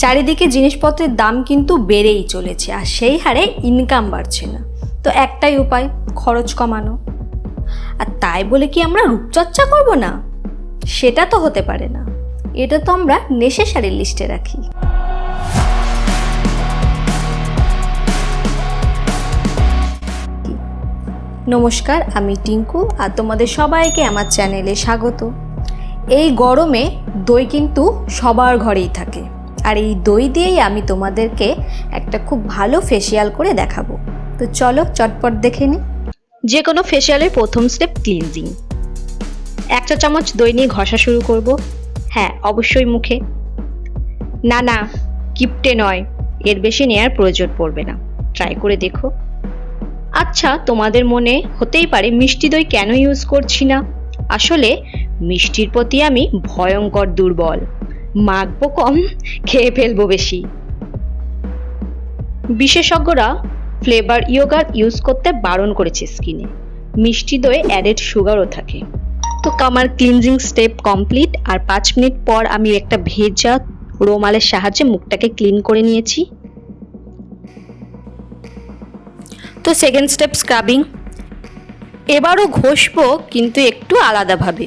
চারিদিকে জিনিসপত্রের দাম কিন্তু বেড়েই চলেছে, আর সেই হারে ইনকাম বাড়ছে না। তো একটাই উপায়, খরচ কমানো। আর তাই বলে কি আমরা রূপচর্চা করব না? সেটা তো হতে পারে না। এটা তো আমরা নেসেসারি লিস্টে রাখি। নমস্কার, আমি টিঙ্কু, আর তোমাদের সবাইকে আমার চ্যানেলে স্বাগত। এই গরমে দই কিন্তু সবার ঘরেই থাকে, আর এই দই দিয়েই আমি তোমাদেরকে একটা খুব ভালো ফেসিয়াল করে দেখাবো। তো চলো চটপট দেখে নিই। যে কোনো ফেসিয়ালের প্রথম স্টেপ ক্লিনজিং। 1 চা চামচ দই নিয়ে ঘষা শুরু করব। হ্যাঁ, অবশ্যই মুখে, না কিপটে নয়, এর বেশি নেওয়ার প্রয়োজন পড়বে না। ট্রাই করে দেখো। আচ্ছা, তোমাদের মনে হতেই পারে মিষ্টি দই কেন ইউজ করছি না। আসলে মিষ্টির প্রতি আমি ভয়ঙ্কর দুর্বল, মাখবো কম, খেয়ে ফেলবো বেশি। বিশেষজ্ঞরা ফ্লেভার ইয়োগার্ট ইউজ করতে বারণ করেছে স্কিনে। মিষ্টি দই অ্যাডেড সুগারও থাকে। তো আমার ক্লিনজিং স্টেপ কমপ্লিট, আর 5 মিনিট পর আমি একটা ভেজা রুমালের সাহায্যে মুখটাকে ক্লিন করে নিয়েছি। তো সেকেন্ড স্টেপ স্ক্রাবিং। এবারও ঘষবো, কিন্তু একটু আলাদাভাবে।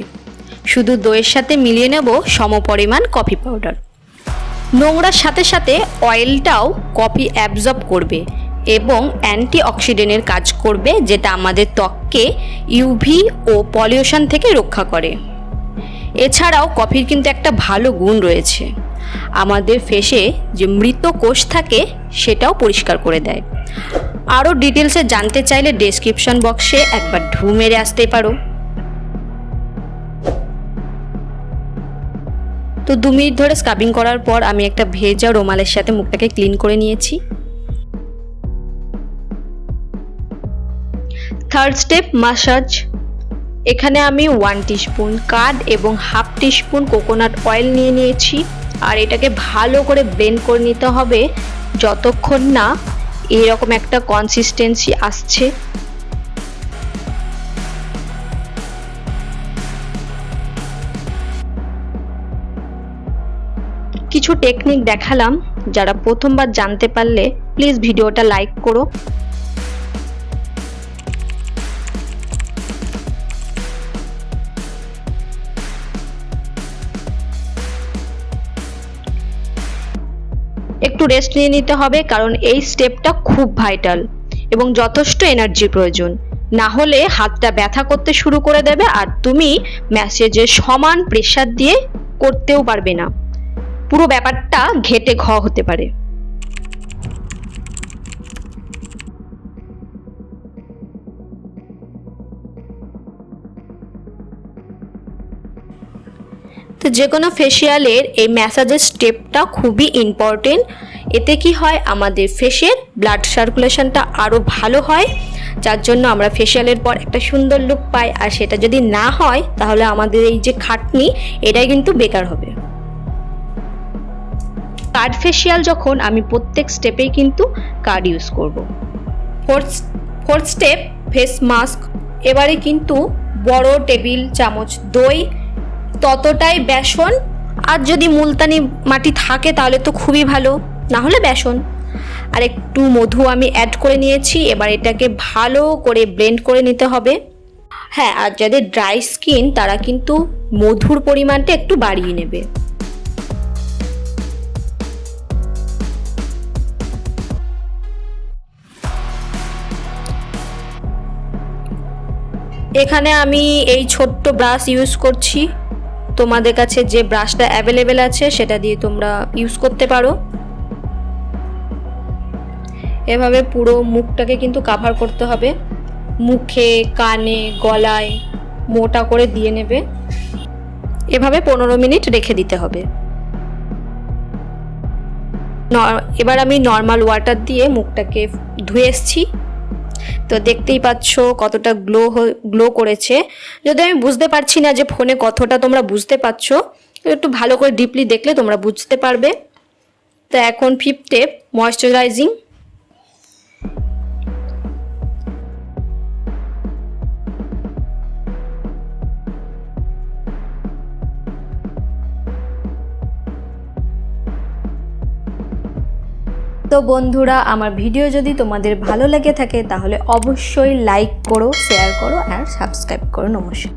শুধু দইয়ের সাথে মিলিয়ে নেব সমপরিমাণ কফি পাউডার। নোংরার সাথে সাথে অয়েলটাও কফি অ্যাবজর্ব করবে এবং অ্যান্টি অক্সিডেন্টের কাজ করবে, যেটা আমাদের ত্বককে ইউভি ও পলিউশন থেকে রক্ষা করে। এছাড়াও কফির কিন্তু একটা ভালো গুণ রয়েছে, আমাদের ফেসে যে মৃত কোষ থাকে সেটাও পরিষ্কার করে দেয়। আরও ডিটেলসে জানতে চাইলে ডেসক্রিপশন বক্সে একবার ঢু মেরে আসতে পারো। তো 2 মিনিট ধরে স্ক্রাবিং করার পর আমি একটা ভেজা রুমালের সাথে মুখটাকে ক্লিন করে নিয়েছি। Third step massage. এখানে আমি 1 টিস্পুন কার্ড এবং 1/2 টিস্পুন কোকোনাট অয়েল নিয়ে নিয়েছি, আর এটাকে ভালো করে ব্লেন্ড করে নিতে হবে যতক্ষণ না এরকম একটা কনসিস্টেন্সি আসছে। কিছু টেকনিক দেখালাম, যারা প্রথমবার জানতে পারলে প্লিজ ভিডিওটা লাইক করো। একটু রেস্ট নিয়ে নিতে হবে, কারণ এই স্টেপটা খুব ভাইটাল এবং যথেষ্ট এনার্জির প্রয়োজন। না হলে হাতটা ব্যথা করতে শুরু করে দেবে, আর তুমি ম্যাসেজের সমান প্রেসার দিয়ে করতেও পারবে না। পুরো ব্যাপারটা ঘেটে ঘ হতে পারে। তো যে কোনো ফেসিয়ালের এই ম্যাসাজের স্টেপটা খুবই ইম্পর্টেন্ট। এতে কি হয়, আমাদের ফেসের ব্লাড সার্কুলেশনটা আরও ভালো হয়, যার জন্য আমরা ফেসিয়ালের পর একটা সুন্দর লুক পাই। আর সেটা যদি না হয় তাহলে আমাদের এই যে খাটনি, এটাই কিন্তু বেকার হবে। কার্ড ফেসিয়াল যখন, আমি প্রত্যেক স্টেপেই কিন্তু কার্ড ইউজ করব। Fourth step face mask. এবারে কিন্তু বড় টেবিল চামচ দই, ততটাই বেসন, আর যদি মুলতানি মাটি থাকে তাহলে তো খুবই ভালো, না হলে বেসন আর একটু মধু আমি অ্যাড করে নিয়েছি। এবার এটাকে ভালো করে ব্লেন্ড করে নিতে হবে। হ্যাঁ, আর যাদের ড্রাই স্কিন তারা কিন্তু মধুর পরিমাণটা একটু বাড়িয়ে নেবে। এখানে আমি এই ছোট্ট ব্রাশ ইউজ করছি। তোমাদের কাছে যে ব্রাশটা অ্যাভেলেবেল আছে সেটা দিয়ে তোমরা ইউজ করতে পারো। এভাবে পুরো মুখটাকে কিন্তু কভার করতে হবে, মুখে, কানে, গলায় মোটা করে দিয়ে নেবে। এভাবে 15 মিনিট রেখে দিতে হবে। এবার আমি নর্মাল ওয়াটার দিয়ে মুখটাকে ধুয়ে এসেছি। তো দেখতেই পাচ্ছ কতটা গ্লো করেছে। যদি আমি বুঝতে পারছি না যে ফোনে কতটা তোমরা বুঝতে পারছো, একটু ভালো করে ডিপলি দেখলে তোমরা বুঝতে পারবে। তো এখন 5th স্টেপ ময়েশ্চারাইজিং। তো বন্ধুরা, আমার ভিডিও যদি তোমাদের ভালো লেগে থাকে তাহলে অবশ্যই লাইক করো, শেয়ার করো আর সাবস্ক্রাইব করো। নমস্কার।